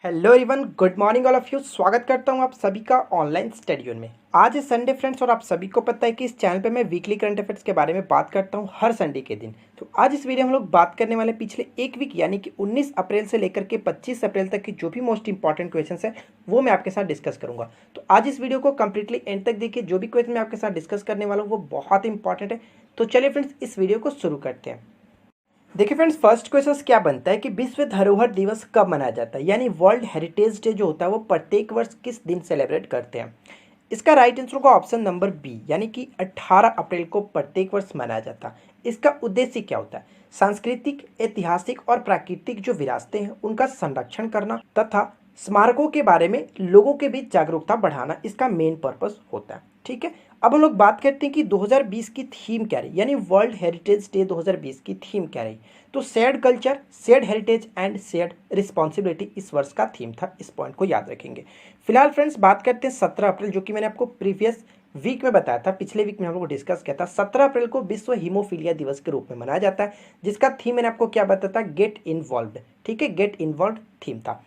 Hello everyone, good morning all of you. स्वागत करता हूं आप सभी का ऑनलाइन स्टडी में। आज है संडे फ्रेंड्स, और आप सभी को पता है कि इस चैनल पे मैं वीकली करंट अफेयर्स के बारे में बात करता हूं हर संडे के दिन। तो आज इस वीडियो में हम लोग बात करने वाले पिछले एक वीक यानी कि 19 अप्रैल से लेकर के 25 अप्रैल तक की जो भी मोस्ट इंपॉर्टेंट क्वेश्चन है वो मैं आपके साथ डिस्कस करूंगा। तो आज इस वीडियो को कंप्लीटली एंड तक देखिए। जो भी क्वेश्चन मैं आपके साथ डिस्कस करने वाला हूँ वो बहुत इंपॉर्टेंट है। तो चलिए फ्रेंड्स, इस वीडियो को शुरू करते हैं। देखिए फ्रेंड्स, फर्स्ट क्वेश्चन क्या बनता है कि विश्व धरोहर दिवस कब मनाया जाता है, यानी वर्ल्ड हेरिटेज डे जो होता है वो प्रत्येक वर्ष किस दिन सेलिब्रेट करते हैं। इसका राइट आंसर होगा ऑप्शन नंबर बी, यानी कि 18 अप्रैल को प्रत्येक वर्ष मनाया जाता है। इसका उद्देश्य क्या होता है? सांस्कृतिक, ऐतिहासिक और प्राकृतिक जो विरासतें हैं उनका संरक्षण करना तथा स्मारकों के बारे में लोगों के बीच जागरूकता बढ़ाना इसका मेन पर्पस होता है। ठीक है, अब हम लोग बात करते हैं कि 2020 की थीम क्या रही, यानी वर्ल्ड हेरिटेज डे 2020 की थीम क्या रही। तो shared culture, shared heritage and shared responsibility इस वर्ष का थीम था। इस पॉइंट को याद रखेंगे। फिलहाल फ्रेंड्स बात करते हैं 17 अप्रैल, जो कि मैंने आपको प्रीवियस वीक में बताया था, पिछले वीक में हम लोग डिस्कस किया था। 17 अप्रैल को विश्व हीमोफीलिया दिवस के रूप में मनाया जाता है, जिसका थीम मैंने आपको क्या बताया था? Get involved. ठीक है, गेट इन्वॉल्व्ड थीम था।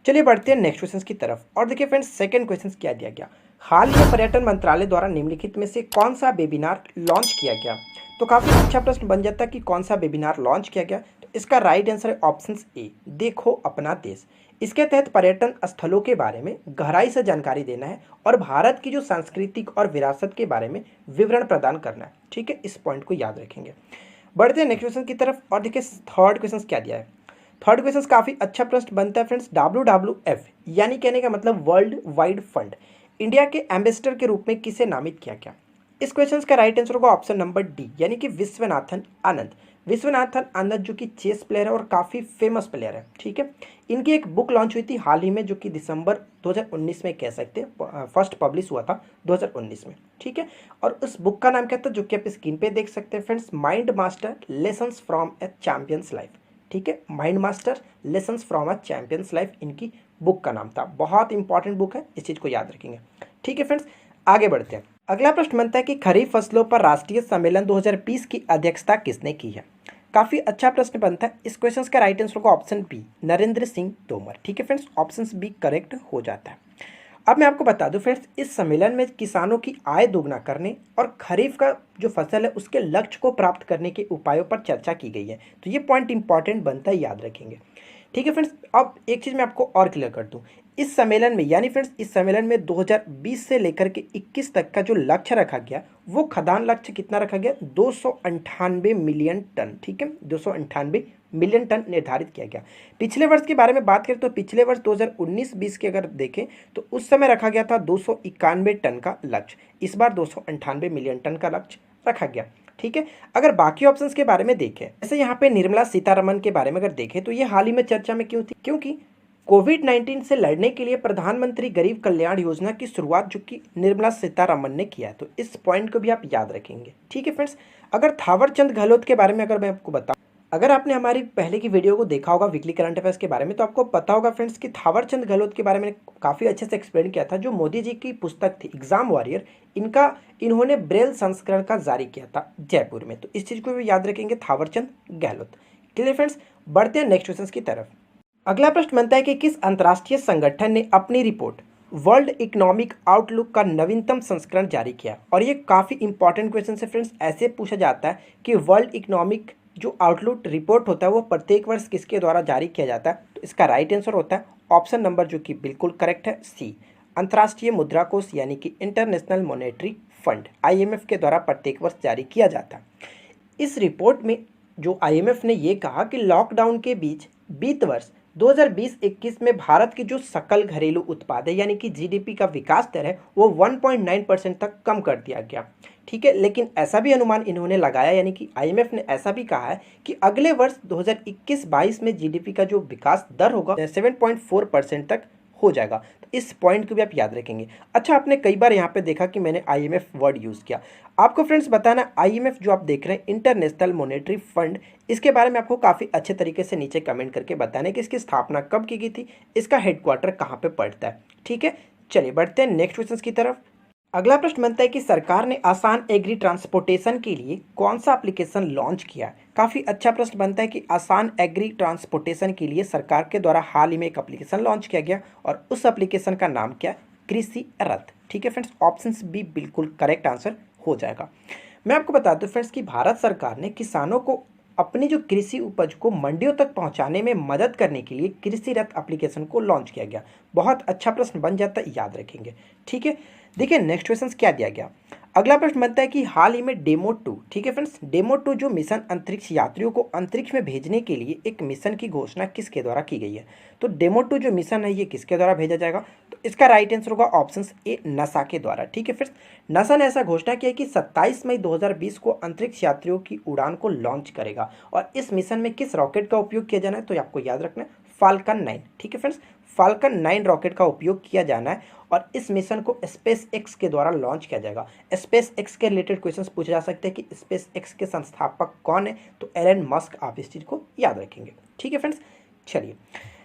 चलिए बढ़ते हैं नेक्स्ट क्वेश्चन की तरफ। और देखिए फ्रेंड्स, सेकंड क्वेश्चन क्या दिया गया? हाल ही में पर्यटन मंत्रालय द्वारा निम्नलिखित में से कौन सा वेबिनार लॉन्च किया गया? तो काफी अच्छा प्रश्न बन जाता है कि कौन सा वेबिनार लॉन्च किया गया। तो इसका राइट आंसर है ऑप्शन ए, देखो अपना देश। इसके तहत पर्यटन स्थलों के बारे में गहराई से जानकारी देना है और भारत की जो सांस्कृतिक और विरासत के बारे में विवरण प्रदान करना है। ठीक है, इस पॉइंट को याद रखेंगे। बढ़ते हैं नेक्स्ट क्वेश्चन की तरफ। और देखिए थर्ड क्वेश्चन क्या दिया है? थर्ड क्वेश्चन काफी अच्छा प्रश्न बनता है फ्रेंड्स। WWF यानी कहने का मतलब वर्ल्ड वाइड फंड, इंडिया के एम्बेसडर के रूप में किसे नामित किया गया? इस क्वेश्चन का राइट आंसर होगा ऑप्शन नंबर डी, यानी कि विश्वनाथन आनंद। विश्वनाथन आनंद जो कि चेस प्लेयर है और काफी फेमस प्लेयर है। ठीक है, इनकी एक बुक लॉन्च हुई थी हाल ही में, जो कि दिसंबर 2019 में कह सकते हैं, फर्स्ट पब्लिश हुआ था 2019 में। ठीक है, और उस बुक का नाम क्या था, जो कि आप स्क्रीन पे देख सकते हैं friends, mind master lessons from A champions life. ठीक है, mind master lessons from a champions life इनकी बुक का नाम था। बहुत इंपॉर्टेंट बुक है, इस चीज को याद रखेंगे। ठीक है फ्रेंड्स, आगे बढ़ते हैं। अगला प्रश्न बनता है कि खरीफ फसलों पर राष्ट्रीय सम्मेलन 2020 की अध्यक्षता किसने की है? काफी अच्छा प्रश्न बनता है। इस क्वेश्चन का राइट आंसर होगा ऑप्शन बी, नरेंद्र सिंह तोमर। ठीक है फ्रेंड्स, ऑप्शन बी करेक्ट हो जाता है। अब मैं आपको बता दूं फ्रेंड्स, इस सम्मेलन में किसानों की आय दोगुना करने और खरीफ का जो फसल है उसके लक्ष्य को प्राप्त करने के उपायों पर चर्चा की गई है। तो ये पॉइंट इंपॉर्टेंट बनता है, याद रखेंगे। ठीक है फ्रेंड्स, अब एक चीज़ मैं आपको और क्लियर कर दूं। इस सम्मेलन में, यानी फ्रेंड्स इस सम्मेलन में 2020 से लेकर के 21 तक का जो लक्ष्य रखा गया वो खदान लक्ष्य कितना रखा गया? 298 मिलियन टन। ठीक है, 298 मिलियन टन निर्धारित किया गया। पिछले वर्ष के बारे में बात करें तो पिछले वर्ष 2019-20 के अगर देखें तो उस समय रखा गया था 291 टन का लक्ष्य। इस बार 298 मिलियन टन का लक्ष्य रखा गया। ठीक है, अगर बाकी ऑप्शंस के बारे में देखें, जैसे यहाँ पे निर्मला सीतारमण के बारे में अगर देखें तो ये हाल ही में चर्चा में क्यों थी? क्योंकि कोविड-19 से लड़ने के लिए प्रधानमंत्री गरीब कल्याण योजना की शुरुआत जो कि निर्मला सीतारमण ने किया है। तो इस पॉइंट को भी आप याद रखेंगे। ठीक है फ्रेंड्स, अगर थावरचंद गहलोत के बारे में अगर मैं आपको बताऊं, अगर आपने हमारी पहले की वीडियो को देखा होगा वीकली करंट अफेयर्स के बारे में, तो आपको पता होगा फ्रेंड्स कि थावरचंद गहलोत के बारे में काफ़ी अच्छे से एक्सप्लेन किया था। जो मोदी जी की पुस्तक थी एग्जाम वॉरियर, इन्होंने ब्रेल संस्करण का जारी किया था जयपुर में। तो इस चीज़ को भी याद रखेंगे, थावरचंद गहलोत। क्लियर फ्रेंड्स, बढ़ते हैं नेक्स्ट क्वेश्चन की तरफ। अगला प्रश्न बनता है कि किस अंतर्राष्ट्रीय संगठन ने अपनी रिपोर्ट वर्ल्ड इकोनॉमिक आउटलुक का नवीनतम संस्करण जारी किया? और ये काफ़ी इंपॉर्टेंट क्वेश्चन है फ्रेंड्स। ऐसे पूछा जाता है कि वर्ल्ड इकोनॉमिक जो आउटलुक रिपोर्ट होता है वो प्रत्येक वर्ष किसके द्वारा जारी किया जाता है? तो इसका राइट आंसर होता है ऑप्शन नंबर, जो कि बिल्कुल करेक्ट है, सी, अंतर्राष्ट्रीय मुद्रा कोष यानी कि इंटरनेशनल मॉनेटरी फंड, IMF के द्वारा प्रत्येक वर्ष जारी किया जाता है। इस रिपोर्ट में जो IMF ने ये कहा कि लॉकडाउन के बीच बीत वर्ष 2020-21 में भारत की जो सकल घरेलू उत्पाद है यानी कि GDP का विकास दर है वो 1.9% तक कम कर दिया गया। ठीक है, लेकिन ऐसा भी अनुमान इन्होंने लगाया, यानी कि IMF ने ऐसा भी कहा है कि अगले वर्ष 2021-22 में GDP का जो विकास दर होगा 7.4% तक हो जाएगा। तो इस पॉइंट को भी आप याद रखेंगे। अच्छा, आपने कई बार यहाँ पे देखा कि मैंने IMF वर्ड यूज़ किया। आपको फ्रेंड्स बताना, IMF जो आप देख रहे हैं इंटरनेशनल मॉनेटरी फंड, इसके बारे में आपको काफ़ी अच्छे तरीके से नीचे कमेंट करके बताना है कि इसकी स्थापना कब की गई थी, इसका हेडक्वार्टर कहाँ पे पड़ता है। ठीक है, चलिए बढ़ते हैं नेक्स्ट क्वेश्चन की तरफ। अगला प्रश्न बनता है कि सरकार ने आसान एग्री ट्रांसपोर्टेशन के लिए कौन सा एप्लीकेशन लॉन्च किया है। काफ़ी अच्छा प्रश्न बनता है कि आसान एग्री ट्रांसपोर्टेशन के लिए सरकार के द्वारा हाल ही में एक एप्लीकेशन लॉन्च किया गया और उस एप्लीकेशन का नाम क्या है, कृषि रथ। ठीक है फ्रेंड्स, ऑप्शन बी बिल्कुल करेक्ट आंसर हो जाएगा। मैं आपको बता दूं फ्रेंड्स कि भारत सरकार ने किसानों को अपनी जो कृषि उपज को मंडियों तक पहुंचाने में मदद करने के लिए कृषि रथ एप्लीकेशन को लॉन्च किया गया। बहुत अच्छा प्रश्न बन जाता है, याद रखेंगे। ठीक है, देखिए नेक्स्ट क्वेश्चन क्या दिया गया। अगला प्रश्न बनता है कि हाल ही में डेमो 2, ठीक है फ्रेंड्स, डेमो 2 जो मिशन अंतरिक्ष यात्रियों को अंतरिक्ष में भेजने के लिए एक मिशन की घोषणा किसके द्वारा की गई है। तो डेमो 2 जो मिशन है ये किसके द्वारा भेजा जाएगा, तो इसका राइट आंसर होगा ऑप्शन ए, नासा के द्वारा। ठीक है फ्रेंड्स, नासा ने ऐसा घोषणा किया कि 27 मई 2020 को अंतरिक्ष यात्रियों की उड़ान को लॉन्च करेगा और इस मिशन में किस रॉकेट का उपयोग किया जाना है, तो आपको याद रखना है फाल्कन 9। ठीक है फ्रेंड्स, फाल्कन 9 रॉकेट का उपयोग किया जाना है और इस मिशन को स्पेस एक्स के द्वारा लॉन्च किया जाएगा। स्पेस एक्स के रिलेटेड क्वेश्चंस पूछे जा सकते हैं कि स्पेस एक्स के संस्थापक कौन है, तो एलन मस्क। आप इस चीज़ को याद रखेंगे। ठीक है फ्रेंड्स, चलिए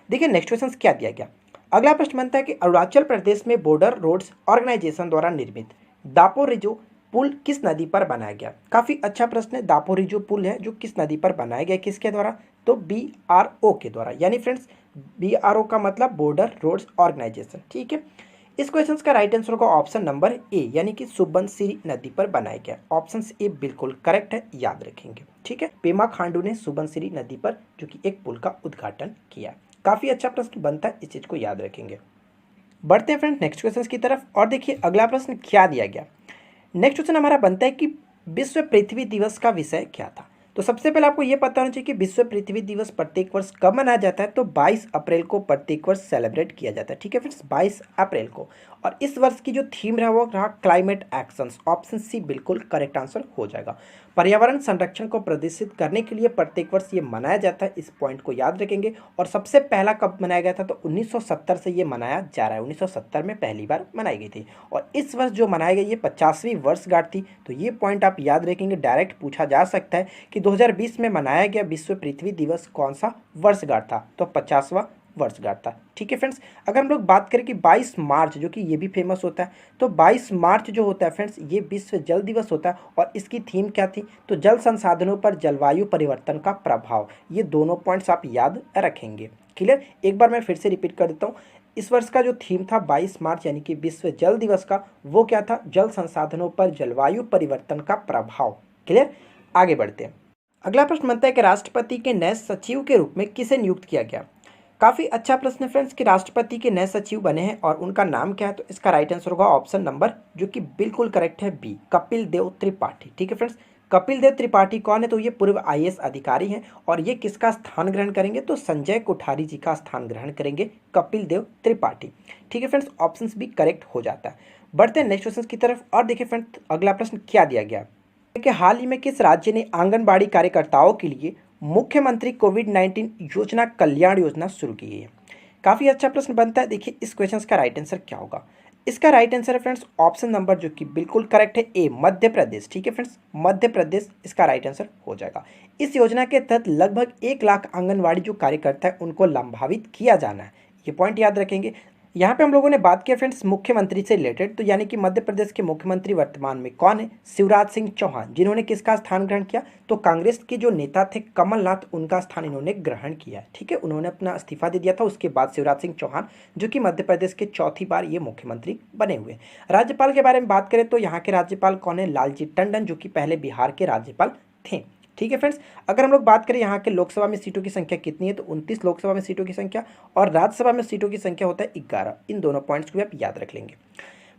देखिए नेक्स्ट क्वेश्चन क्या दिया गया। अगला प्रश्न बनता है कि अरुणाचल प्रदेश में बॉर्डर रोड्स ऑर्गेनाइजेशन द्वारा निर्मित दापोरिजो पुल किस नदी पर बनाया गया। काफ़ी अच्छा प्रश्न है। दापोरिजो पुल है जो किस नदी पर बनाया गया, किसके द्वारा, तो BRO के द्वारा। यानी फ्रेंड्स BRO का मतलब बॉर्डर रोड्स ऑर्गेनाइजेशन। ठीक है, इस क्वेश्चन का राइट आंसर होगा ऑप्शन नंबर ए, यानी कि सुबनसिरी नदी पर बनाया गया। ऑप्शन ए बिल्कुल करेक्ट है, याद रखेंगे। ठीक है, पेमा खांडू ने सुबनसिरी नदी पर जो कि एक पुल का उद्घाटन किया। काफ़ी अच्छा प्रश्न बनता है, इस चीज़ को याद रखेंगे। बढ़ते हैं फ्रेंड्स नेक्स्ट क्वेश्चन की तरफ और देखिए अगला प्रश्न क्या दिया गया। नेक्स्ट क्वेश्चन हमारा बनता है कि विश्व पृथ्वी दिवस का विषय क्या था। तो सबसे पहले आपको यह पता होना चाहिए कि विश्व पृथ्वी दिवस प्रत्येक वर्ष कब मनाया जाता है, तो 22 अप्रैल को प्रत्येक वर्ष सेलिब्रेट किया जाता है। ठीक है फ्रेंड्स, 22 अप्रैल को। और इस वर्ष की जो थीम रहा वो रहा क्लाइमेट एक्शंस। ऑप्शन सी बिल्कुल करेक्ट आंसर हो जाएगा। पर्यावरण संरक्षण को प्रदर्शित करने के लिए प्रत्येक वर्ष ये मनाया जाता है, इस पॉइंट को याद रखेंगे। और सबसे पहला कब मनाया गया था, तो 1970 से ये मनाया जा रहा है। 1970 में पहली बार मनाई गई थी और इस वर्ष जो मनाया गया ये 50वीं वर्षगांठ थी। तो ये पॉइंट आप याद रखेंगे। डायरेक्ट पूछा जा सकता है कि 2020 में मनाया गया विश्व पृथ्वी दिवस कौन सा वर्षगांठ था, तो 50वां वर्षगांठ था। ठीक है फ्रेंड्स, अगर हम लोग बात करें कि 22 मार्च जो कि ये भी फेमस होता है, तो 22 मार्च जो होता है फ्रेंड्स ये विश्व जल दिवस होता है और इसकी थीम क्या थी, तो जल संसाधनों पर जलवायु परिवर्तन का प्रभाव। ये दोनों पॉइंट्स आप याद रखेंगे। क्लियर, एक बार मैं फिर से रिपीट कर देता हूँ। इस वर्ष का जो थीम था 22 मार्च यानी कि विश्व जल दिवस का, वो क्या था, जल संसाधनों पर जलवायु परिवर्तन का प्रभाव। क्लियर, आगे बढ़ते हैं। अगला प्रश्न बनता है कि राष्ट्रपति के नए सचिव के रूप में किसे नियुक्त किया गया। काफ़ी अच्छा प्रश्न है फ्रेंड्स कि राष्ट्रपति के नए सचिव बने हैं और उनका नाम क्या है, तो इसका राइट आंसर होगा ऑप्शन नंबर जो कि बिल्कुल करेक्ट है बी, कपिल देव त्रिपाठी। ठीक है फ्रेंड्स, कपिल देव त्रिपाठी कौन है, तो ये पूर्व IAS अधिकारी हैं और ये किसका स्थान ग्रहण करेंगे, तो संजय कोठारी जी का स्थान ग्रहण करेंगे कपिल देव त्रिपाठी। ठीक है फ्रेंड्स, ऑप्शन भी करेक्ट हो जाता है। बढ़ते हैं नेक्स्ट क्वेश्चन की तरफ और देखिए फ्रेंड्स अगला प्रश्न क्या दिया गया कि हाल ही में किस राज्य ने आंगनबाड़ी कार्यकर्ताओं के लिए मुख्यमंत्री कोविड-19 योजना कल्याण योजना शुरू की है। काफ़ी अच्छा प्रश्न बनता है। देखिए इस क्वेश्चन का राइट आंसर क्या होगा। इसका राइट आंसर है फ्रेंड्स ऑप्शन नंबर जो कि बिल्कुल करेक्ट है ए, मध्य प्रदेश। ठीक है फ्रेंड्स, मध्य प्रदेश इसका राइट आंसर हो जाएगा। इस योजना के तहत लगभग 1 लाख आंगनबाड़ी जो कार्यकर्ता है उनको लाभान्वित किया जाना है। ये पॉइंट याद रखेंगे। यहाँ पे हम लोगों ने बात किया फ्रेंड्स मुख्यमंत्री से रिलेटेड, तो यानी कि मध्य प्रदेश के मुख्यमंत्री वर्तमान में कौन है, शिवराज सिंह चौहान, जिन्होंने किसका स्थान ग्रहण किया, तो कांग्रेस के जो नेता थे कमलनाथ, उनका स्थान इन्होंने ग्रहण किया। ठीक है, उन्होंने अपना इस्तीफा दे दिया था। उसके बाद शिवराज सिंह चौहान जो कि मध्य प्रदेश के चौथी बार ये मुख्यमंत्री बने हुए। राज्यपाल के बारे में बात करें तो यहाँ के राज्यपाल कौन है, लालजी टंडन, जो कि पहले बिहार के राज्यपाल थे। ठीक है फ्रेंड्स, अगर हम लोग बात करें यहाँ के लोकसभा में सीटों की संख्या कितनी है, तो 29 लोकसभा में सीटों की संख्या और राज्यसभा में सीटों की संख्या होता है 11। इन दोनों पॉइंट्स को भी आप याद रख लेंगे।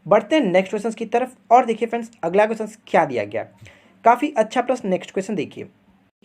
बढ़ते हैं नेक्स्ट क्वेश्चन की तरफ और देखिए फ्रेंड्स अगला क्वेश्चन क्या दिया गया। काफ़ी अच्छा प्रश्न, नेक्स्ट क्वेश्चन देखिए।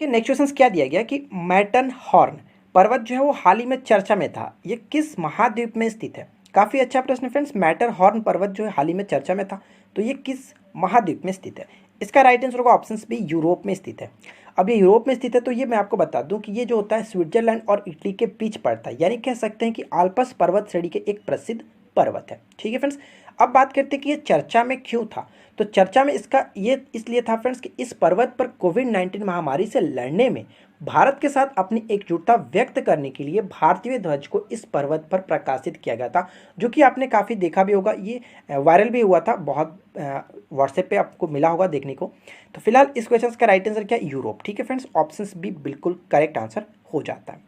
नेक्स्ट क्वेश्चन क्या दिया गया कि मैटन हॉर्न पर्वत जो है वो हाल ही में चर्चा में था, ये किस महाद्वीप में स्थित है। काफ़ी अच्छा प्रश्न फ्रेंड्स, मैटर हॉर्न पर्वत जो है हाल ही में चर्चा में था, तो ये किस महाद्वीप में स्थित है। इसका राइट आंसर होगा ऑप्शन बी, यूरोप में स्थित है। अब ये यूरोप में स्थित है तो ये मैं आपको बता दूं कि ये जो होता है स्विट्जरलैंड और इटली के बीच पड़ता है, यानी कह सकते हैं कि आल्प्स पर्वत श्रेणी के एक प्रसिद्ध पर्वत है। ठीक है फ्रेंड्स, अब बात करते हैं कि ये चर्चा में क्यों था। तो चर्चा में इसका ये इसलिए था फ्रेंड्स कि इस पर्वत पर कोविड-19 महामारी से लड़ने में भारत के साथ अपनी एकजुटता व्यक्त करने के लिए भारतीय ध्वज को इस पर्वत पर प्रकाशित किया गया था, जो कि आपने काफ़ी देखा भी होगा, ये वायरल भी हुआ था, बहुत व्हाट्सएप पे आपको मिला होगा देखने को। तो फिलहाल इस क्वेश्चन का राइट आंसर क्या है? यूरोप। ठीक है फ्रेंड्स, ऑप्शन भी बिल्कुल करेक्ट आंसर हो जाता है।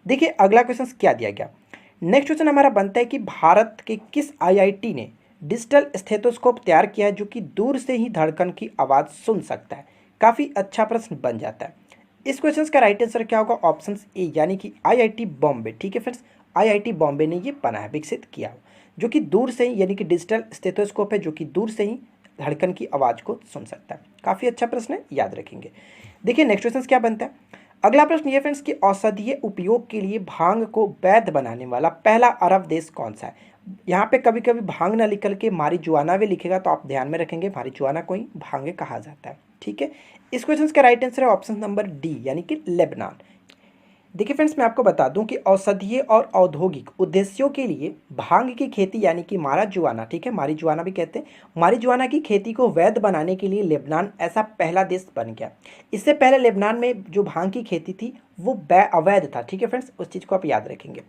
देखिए अगला क्वेश्चन क्या दिया गया। नेक्स्ट क्वेश्चन हमारा बनता है कि भारत के किस आईआईटी ने डिजिटल स्टेथोस्कोप तैयार किया है जो कि दूर से ही धड़कन की आवाज़ सुन सकता है? काफ़ी अच्छा प्रश्न बन जाता है। इस क्वेश्चन का राइट आंसर क्या होगा? ऑप्शन ए यानी कि आईआईटी बॉम्बे। ठीक है फ्रेंड्स, आईआईटी बॉम्बे ने ये बनाया, विकसित किया, जो कि दूर से ही यानी कि डिजिटल स्टेथोस्कोप है जो कि दूर से ही धड़कन की आवाज़ को सुन सकता है। काफ़ी अच्छा प्रश्न है, याद रखेंगे। देखिए नेक्स्ट क्वेश्चन क्या बनता है। अगला प्रश्न ये फ्रेंड्स कि औषधीय उपयोग के लिए भांग को वैध बनाने वाला पहला अरब देश कौन सा है? यहाँ पे कभी कभी भांग ना लिख के मारिजुआना भी लिखेगा, तो आप ध्यान में रखेंगे मारिजुआना को ही भांग कहा जाता है। ठीक है, इस क्वेश्चन का राइट आंसर है ऑप्शन नंबर डी यानी कि लेबनान। देखिए फ्रेंड्स, मैं आपको बता दूं कि औषधीय और औद्योगिक उद्देश्यों के लिए भांग की खेती यानी कि मारिजुआना, ठीक है, मारिजुआना भी कहते हैं, मारिजुआना की खेती को वैध बनाने के लिए लेबनान ऐसा पहला देश बन गया। इससे पहले लेबनान में जो भांग की खेती थी वो अवैध था। ठीक है फ्रेंड्स, उस चीज़ को आप याद रखेंगे।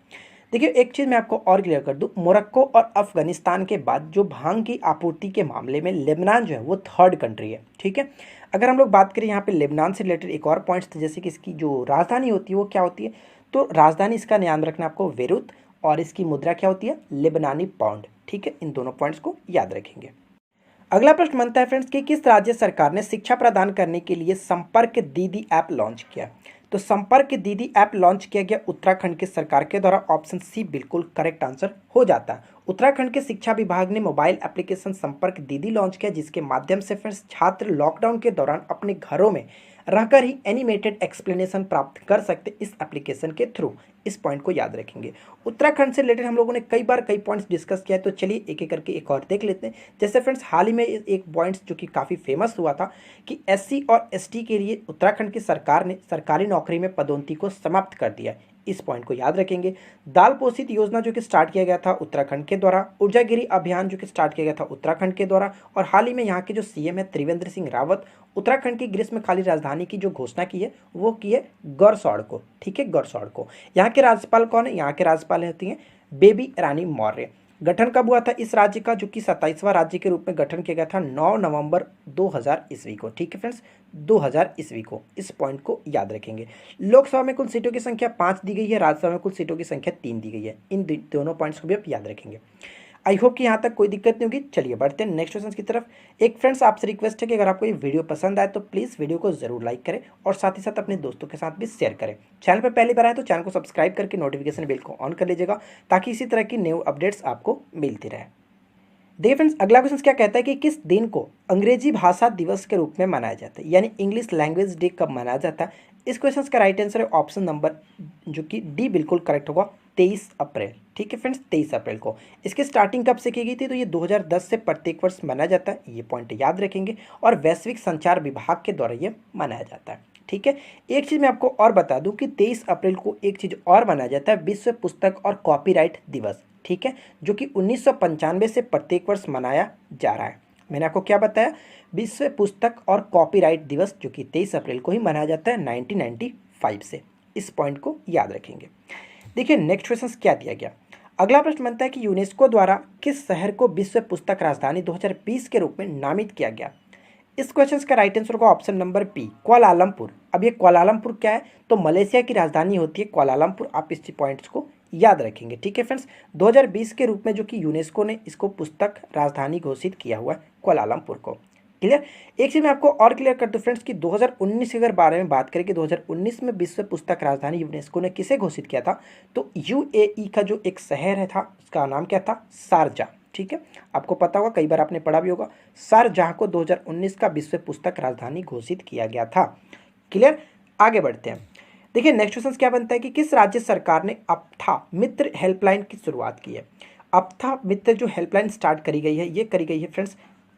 देखिए एक चीज़ मैं आपको और क्लियर कर दूं, मोरक्को और अफगानिस्तान के बाद जो भांग की आपूर्ति के मामले में लेबनान जो है वो थर्ड कंट्री है। ठीक है, अगर हम लोग बात करें यहाँ पे लेबनान से रिलेटेड एक और पॉइंट्स थे, जैसे कि इसकी जो राजधानी होती है वो क्या होती है, तो राजधानी इसका ध्यान रखना आपको बेरूत, और इसकी मुद्रा क्या होती है? लेबनानी पाउंड। ठीक है, इन दोनों पॉइंट्स को याद रखेंगे। अगला प्रश्न बनता है फ्रेंड्स कि किस राज्य सरकार ने शिक्षा प्रदान करने के लिए संपर्क दीदी ऐप लॉन्च किया? तो संपर्क दीदी ऐप लॉन्च किया गया उत्तराखंड की सरकार के द्वारा। ऑप्शन सी बिल्कुल करेक्ट आंसर हो जाता है। उत्तराखंड के शिक्षा विभाग ने मोबाइल एप्लीकेशन संपर्क दीदी लॉन्च किया, जिसके माध्यम से फ्रेंड्स छात्र लॉकडाउन के दौरान अपने घरों में रहकर ही एनिमेटेड एक्सप्लेनेशन प्राप्त कर सकते इस एप्लीकेशन के थ्रू। इस पॉइंट को याद रखेंगे। उत्तराखंड से रिलेटेड हम लोगों ने कई बार कई पॉइंट्स डिस्कस किया है, तो चलिए एक एक करके एक और देख लेते हैं। जैसे फ्रेंड्स हाल ही में एक पॉइंट्स जो कि काफ़ी फेमस हुआ था कि एससी और एसटी के लिए उत्तराखंड की सरकार ने सरकारी नौकरी में पदोन्नति को समाप्त कर दिया। इस पॉइंट को याद रखेंगे। दाल पोषित योजना जो कि स्टार्ट किया गया था उत्तराखंड के द्वारा, ऊर्जागिरी अभियान जो कि स्टार्ट किया गया था उत्तराखंड के द्वारा, और हाल ही में यहाँ के जो सीएम है त्रिवेंद्र सिंह रावत, उत्तराखंड की ग्रीष्मकालीन राजधानी की जो घोषणा की है वो की है गौरसौड़ को। ठीक है, गौरसौड़ को। यहाँ के राज्यपाल कौन है? यहाँ के राज्यपाल होती हैं बेबी रानी मौर्य। गठन कब हुआ था इस राज्य का, जो कि 27वां राज्य के रूप में गठन किया गया था 9 नवंबर 2000 ईस्वी को। ठीक है फ्रेंड्स, 2000 ईस्वी को। इस पॉइंट को याद रखेंगे। लोकसभा में कुल सीटों की संख्या 5 दी गई है, राज्यसभा में कुल सीटों की संख्या 3 दी गई है। इन दोनों पॉइंट्स को भी आप याद रखेंगे। आई होप कि यहाँ तक कोई दिक्कत नहीं होगी। चलिए बढ़ते हैं नेक्स्ट क्वेश्चन की तरफ। एक फ्रेंड्स आपसे रिक्वेस्ट है कि अगर आपको ये वीडियो पसंद आए तो प्लीज़ वीडियो को जरूर लाइक करें और साथ ही साथ अपने दोस्तों के साथ भी शेयर करें। चैनल पर पहली बार आए तो चैनल को सब्सक्राइब करके नोटिफिकेशन बेल को ऑन कर लीजिएगा, ताकि इसी तरह की न्यू अपडेट्स आपको मिलती रहे। देखिए फ्रेंड्स, अगला क्वेश्चन क्या कहता है कि किस दिन को अंग्रेजी भाषा दिवस के रूप में मनाया जाता है, यानी इंग्लिश लैंग्वेज डे कब मनाया जाता है? इस क्वेश्चन का राइट आंसर है ऑप्शन नंबर जो कि डी बिल्कुल करेक्ट होगा, 23 अप्रैल। ठीक है फ्रेंड्स, 23 अप्रैल को। इसकी स्टार्टिंग कब से की गई थी? तो ये 2010 से प्रत्येक वर्ष मनाया जाता है, ये पॉइंट याद रखेंगे, और वैश्विक संचार विभाग के द्वारा ये मनाया जाता है। ठीक है, एक चीज़ मैं आपको और बता दूं कि 23 अप्रैल को एक चीज़ और मनाया जाता है, विश्व पुस्तक और कॉपीराइट दिवस। ठीक है, जो कि 1995 से प्रत्येक वर्ष मनाया जा रहा है। मैंने आपको क्या बताया? विश्व पुस्तक और कॉपीराइट दिवस जो कि 23 अप्रैल को ही मनाया जाता है 1995 से। इस पॉइंट को याद रखेंगे। देखिए नेक्स्ट क्वेश्चन क्या दिया गया। अगला प्रश्न बनता है कि यूनेस्को द्वारा किस शहर को विश्व पुस्तक राजधानी 2020 के रूप में नामित किया गया? इस क्वेश्चन का राइट आंसर होगा ऑप्शन नंबर बी, कुआलालंपुर। अब ये कुआलालंपुर क्या है? तो मलेशिया की राजधानी होती है कुआलालंपुर। आप इस पॉइंट्स को याद रखेंगे। ठीक है फ्रेंड्स, 2020 के रूप में जो कि यूनेस्को ने इसको पुस्तक राजधानी घोषित किया हुआ है कुआलालंपुर को। क्लियर? एक चीज़ मैं आपको और क्लियर कर दूं फ्रेंड्स कि 2019 के अगर बारे में बात करें कि 2019 में विश्व पुस्तक राजधानी यूनेस्को ने किसे घोषित किया था, तो यूएई का जो एक शहर है था उसका नाम क्या था? शारजाह। ठीक है, आपको पता होगा, कई बार आपने पढ़ा भी होगा, शारजाह को 2019 का विश्व पुस्तक राजधानी घोषित किया गया था। क्लियर? आगे बढ़ते हैं। देखिए नेक्स्ट क्वेश्चन क्या बनता है कि किस राज्य सरकार ने अप्था मित्र हेल्पलाइन की शुरुआत की है? अप्था मित्र जो हेल्पलाइन स्टार्ट करी गई है, ये करी गई है फ्रेंड्स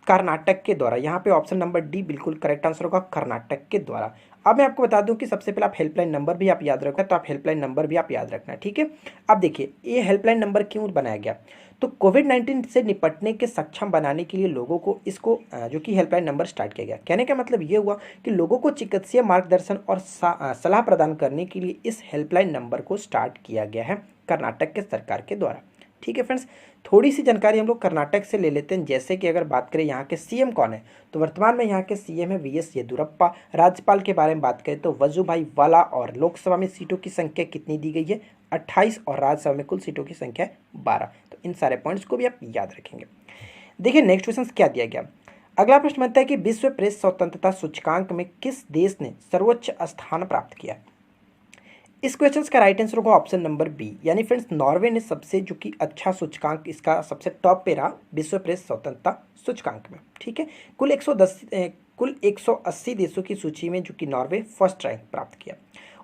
कर्नाटक के द्वारा। यहाँ पे ऑप्शन नंबर डी बिल्कुल करेक्ट आंसर होगा, कर्नाटक के द्वारा। अब मैं आपको बता दूं कि सबसे पहले आप हेल्पलाइन नंबर भी आप याद रखना, तो आप हेल्पलाइन नंबर भी आप याद रखना, ठीक है। अब देखिए ये हेल्पलाइन नंबर क्यों बनाया गया, तो कोविड-19 से निपटने के सक्षम बनाने के लिए लोगों को इसको जो कि हेल्पलाइन नंबर स्टार्ट किया गया। कहने का मतलब ये हुआ कि लोगों को चिकित्सीय मार्गदर्शन और सलाह प्रदान करने के लिए इस हेल्पलाइन नंबर को स्टार्ट किया गया है कर्नाटक के सरकार के द्वारा, ठीक है फ्रेंड्स। थोड़ी सी जानकारी हम लोग कर्नाटक से ले लेते हैं, जैसे कि अगर बात करें यहाँ के सीएम कौन है, तो वर्तमान में यहाँ के सीएम है वीएस येदियुरप्पा। राज्यपाल के बारे में बात करें तो वजुभाई वाला, और लोकसभा में सीटों की संख्या कितनी दी गई है, 28, और राज्यसभा में कुल सीटों की संख्या 12। तो इन सारे पॉइंट्स को भी आप याद रखेंगे। देखिए नेक्स्ट क्वेश्चन क्या दिया गया। अगला प्रश्न बनता है कि विश्व प्रेस स्वतंत्रता सूचकांक में किस देश ने सर्वोच्च स्थान प्राप्त किया। इस क्वेश्चन का राइट आंसर होगा ऑप्शन नंबर बी, यानी फ्रेंड्स नॉर्वे ने सबसे जो कि अच्छा सूचकांक इसका सबसे टॉप पे रहा विश्व प्रेस स्वतंत्रता सूचकांक में, ठीक है। कुल 180 देशों की सूची में जो कि नॉर्वे फर्स्ट रैंक प्राप्त किया।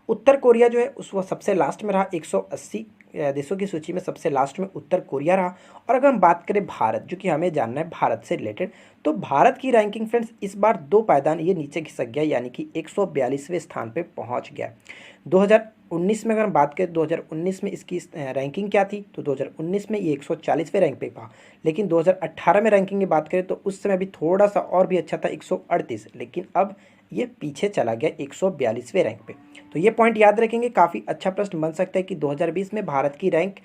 उत्तर कोरिया जो है उस वो सबसे लास्ट में रहा, 180 देशों की सूची में सबसे लास्ट में उत्तर कोरिया रहा। और अगर हम बात करें भारत, जो कि हमें जानना है भारत से रिलेटेड, तो भारत की रैंकिंग फ्रेंड्स इस बार 2 पायदान ये नीचे खिसक गया, यानी कि 142वें स्थान पे पहुंच गया। 2019 में अगर हम बात करें 2019 में इसकी रैंकिंग क्या थी, तो 2019 में ये 140वें रैंक पे था। लेकिन 2018 में रैंकिंग की बात करें तो उस समय भी थोड़ा सा और भी अच्छा था, 138, लेकिन अब ये पीछे चला गया 142वें रैंक पे। तो ये पॉइंट याद रखेंगे, काफ़ी अच्छा प्रश्न बन सकता है कि 2020 में भारत की रैंक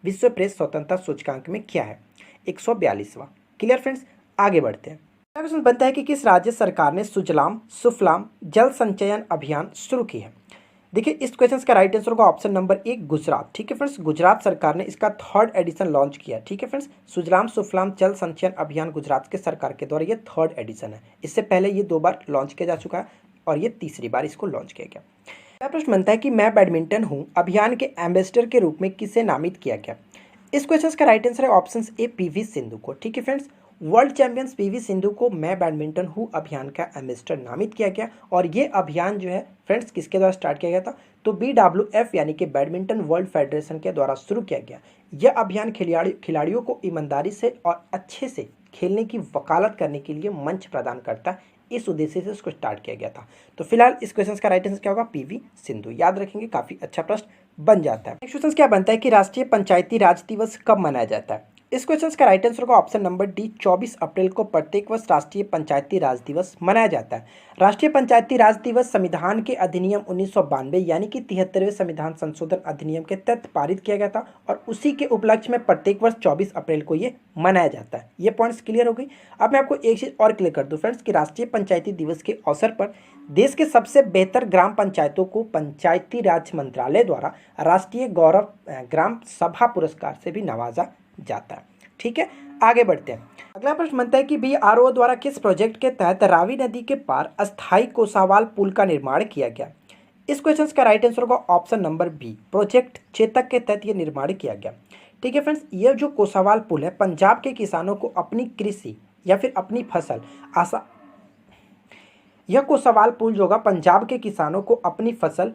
विश्व प्रेस स्वतंत्रता सूचकांक में क्या है, 142वां। क्लियर फ्रेंड्स, आगे बढ़ते हैं। अगला क्वेश्चन बनता है कि किस राज्य सरकार ने सुजलाम सुफलाम जल संचयन अभियान शुरू की है। देखिए इस क्वेश्चन का राइट आंसर होगा ऑप्शन नंबर 1 गुजरात, ठीक है फ्रेंड्स। गुजरात सरकार ने इसका 3rd एडिशन लॉन्च किया, ठीक है फ्रेंड्स। सुजलाम सुफलाम जल संचयन अभियान गुजरात के सरकार के द्वारा ये 3rd एडिशन है। इससे पहले ये 2 बार लॉन्च किया जा चुका है और ये तीसरी बार इसको लॉन्च किया गया। अगला प्रश्न बनता है कि मैं बैडमिंटन हूँ अभियान के एम्बेसडर के रूप में किसे नामित किया गया। इस क्वेश्चन का राइट आंसर है ऑप्शन ए पीवी सिंधु को, ठीक है friends. World champions PV Sindhu को मैं बैडमिंटन हूँ अभियान का एम्बेसडर नामित किया गया। और ये अभियान जो है फ्रेंड्स किसके द्वारा स्टार्ट किया गया था, तो BWF यानी कि बैडमिंटन वर्ल्ड फेडरेशन के द्वारा शुरू किया गया। यह अभियान खिलाड़ियों को ईमानदारी से और अच्छे से खेलने की वकालत करने के लिए मंच प्रदान करता है, इस उद्देश्य से इसको स्टार्ट किया गया था। तो फिलहाल इस क्वेश्चन का राइट आंसर क्या होगा, पीवी सिंधु। याद रखेंगे, काफी अच्छा प्रश्न बन जाता है। नेक्स्ट क्वेश्चन क्या बनता है कि राष्ट्रीय पंचायती राज दिवस कब मनाया जाता है। इस क्वेश्चन का राइट आंसर होगा ऑप्शन नंबर डी, 24 अप्रैल को प्रत्येक वर्ष राष्ट्रीय पंचायती राज दिवस मनाया जाता है। राष्ट्रीय पंचायती राज दिवस संविधान के अधिनियम 1992 यानी कि 73वें संविधान संशोधन अधिनियम के तहत पारित किया गया था और उसी के उपलक्ष्य में प्रत्येक वर्ष 24 अप्रैल को ये मनाया जाता है। ये पॉइंट्स क्लियर हो गई। अब मैं आपको एक चीज़ और क्लियर कर दूं फ्रेंड्स कि राष्ट्रीय पंचायती दिवस के अवसर पर देश के सबसे बेहतर ग्राम पंचायतों को पंचायती राज मंत्रालय द्वारा राष्ट्रीय गौरव ग्राम सभा पुरस्कार से भी नवाजा जाता है, ठीक है। आगे बढ़ते हैं। अगला प्रश्न बनता है कि BRO द्वारा किस प्रोजेक्ट के तहत रावी नदी के पार अस्थायी कोसावाल पुल का निर्माण किया गया। इस क्वेश्चन का राइट आंसर होगा option number B, project Chetak के तहत यह निर्माण किया गया, ठीक है फ्रेंड्स। यह जो कोसावाल पुल है पंजाब के किसानों को अपनी कृषि या फिर अपनी फसल यह कोसावाल पुल जो होगा पंजाब के किसानों को अपनी फसल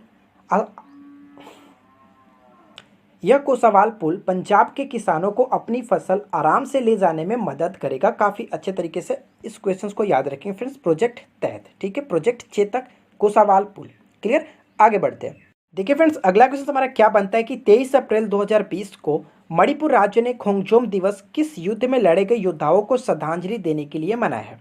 यह कोसावाल पुल पंजाब के किसानों को अपनी फसल आराम से ले जाने में मदद करेगा। काफ़ी अच्छे तरीके से इस क्वेश्चन को याद रखेंगे फ्रेंड्स, प्रोजेक्ट तहत, ठीक है। प्रोजेक्ट चेतक कोसावाल पुल। क्लियर, आगे बढ़ते हैं। देखिए फ्रेंड्स अगला क्वेश्चन हमारा क्या बनता है कि 23 अप्रैल 2020 को मणिपुर राज्य ने खोंगजोम दिवस किस युद्ध में लड़े गए योद्धाओं को श्रद्धांजलि देने के लिए मनाया है।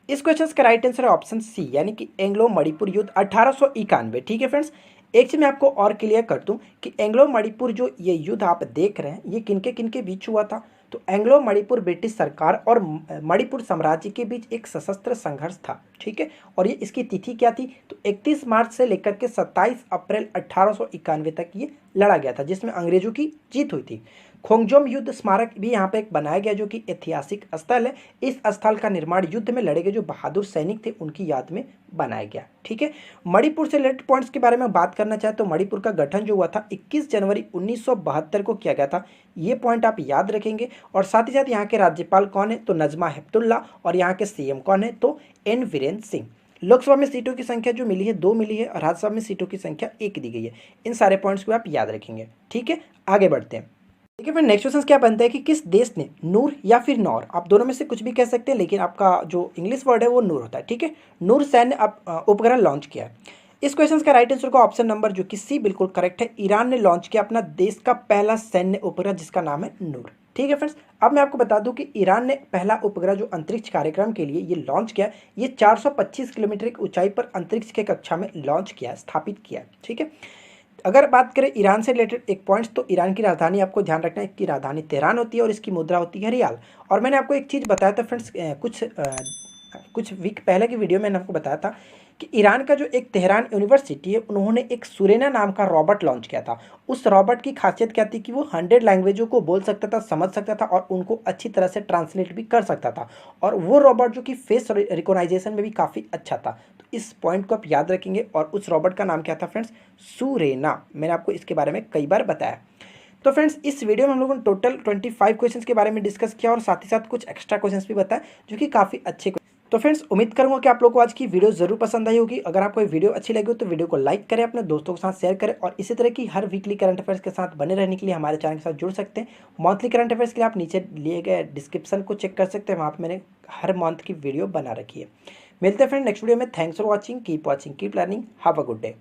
इस क्वेश्चन का राइट आंसर है ऑप्शन सी, यानी कि एंग्लो मणिपुर युद्ध 1891, ठीक है फ्रेंड्स। एक चीज मैं आपको और क्लियर कर दूं कि एंग्लो मणिपुर जो ये युद्ध आप देख रहे हैं ये किनके बीच हुआ था, तो एंग्लो मणिपुर ब्रिटिश सरकार और मणिपुर साम्राज्य के बीच एक सशस्त्र संघर्ष था, ठीक है। और ये इसकी तिथि क्या थी, तो 31 मार्च से लेकर के 27 अप्रैल 1891 तक ये लड़ा गया था, जिसमें अंग्रेजों की जीत हुई थी। खोंगजोम युद्ध स्मारक भी यहाँ पे एक बनाया गया जो कि ऐतिहासिक स्थल है। इस स्थल का निर्माण युद्ध में लड़े गए जो बहादुर सैनिक थे उनकी याद में बनाया गया, ठीक है। मणिपुर से रिलेटेड पॉइंट्स के बारे में बात करना चाहे तो मणिपुर का गठन जो हुआ था 21 जनवरी 1972 को किया गया था। ये पॉइंट आप याद रखेंगे। और साथ ही साथ यहाँ के राज्यपाल कौन है, तो नजमा हेपतुल्ला, और यहाँ के सीएम कौन है, तो एन वीरेंद्र सिंह। लोकसभा में सीटों की संख्या जो मिली है 2 मिली है और राज्यसभा में सीटों की संख्या 1 दी गई है। इन सारे पॉइंट्स को आप याद रखेंगे, ठीक है। आगे बढ़ते हैं। देखिए फिर नेक्स्ट क्वेश्चन क्या बनता है कि किस देश ने नूर या फिर नौर, आप दोनों में से कुछ भी कह सकते हैं, लेकिन आपका जो इंग्लिश वर्ड है वो नूर होता है, ठीक है। नूर सैन्य उपग्रह लॉन्च किया है। इस क्वेश्चन का राइट आंसर का ऑप्शन नंबर जो कि सी बिल्कुल करेक्ट है। ईरान ने लॉन्च किया अपना देश का पहला सैन्य उपग्रह जिसका नाम है नूर, ठीक है फ्रेंड्स। अब मैं आपको बता दूं कि ईरान ने पहला उपग्रह जो अंतरिक्ष कार्यक्रम के लिए ये लॉन्च किया, ये 425 किलोमीटर की ऊंचाई पर अंतरिक्ष के कक्षा में लॉन्च किया, स्थापित किया, ठीक है। अगर बात करें ईरान से रिलेटेड एक पॉइंट्स, तो ईरान की राजधानी आपको ध्यान रखना है, इसकी राजधानी तेहरान होती है और इसकी मुद्रा होती है रियाल। और मैंने आपको एक चीज़ बताया था फ्रेंड्स, कुछ वीक पहले की वीडियो में मैंने आपको बताया था कि ईरान का जो एक तेहरान यूनिवर्सिटी है, उन्होंने एक सुरेना नाम का रॉबर्ट लॉन्च किया था। उस रॉबर्ट की खासियत क्या थी कि वो 100 लैंग्वेजों को बोल सकता था, समझ सकता था और उनको अच्छी तरह से ट्रांसलेट भी कर सकता था। और वो रॉबर्ट जो कि फेस रिकॉग्नाइजेशन में भी काफ़ी अच्छा था। तो इस पॉइंट को आप याद रखेंगे। और उस रॉबर्ट का नाम क्या था फ्रेंड्स? सुरेना। मैंने आपको इसके बारे में कई बार बताया। तो फ्रेंड्स इस वीडियो में हम लोगों ने टोटल 25 क्वेश्चंस के बारे में डिस्कस किया और साथ ही साथ कुछ एक्स्ट्रा क्वेश्चंस भी बताए जो कि काफ़ी अच्छे। तो फ्रेंड्स उम्मीद करूंगा कि आप लोगों को आज की वीडियो जरूर पसंद आई होगी। अगर आपको ये वीडियो अच्छी लगी हो तो वीडियो को लाइक करें, अपने दोस्तों के साथ शेयर करें और इसी तरह की हर वीकली करंट अफेयर्स के साथ बने रहने के लिए हमारे चैनल के साथ जुड़ सकते हैं। मंथली करंट अफेयर्स के लिए आप नीचे लिए गए डिस्क्रिप्शन को चेक कर सकते हैं, वहाँ पर मैंने हर मंथ की वीडियो बना रखी है। मिलते हैं फ्रेंड नेक्स्ट वीडियो में। Thanks for watching, keep learning, have a good day.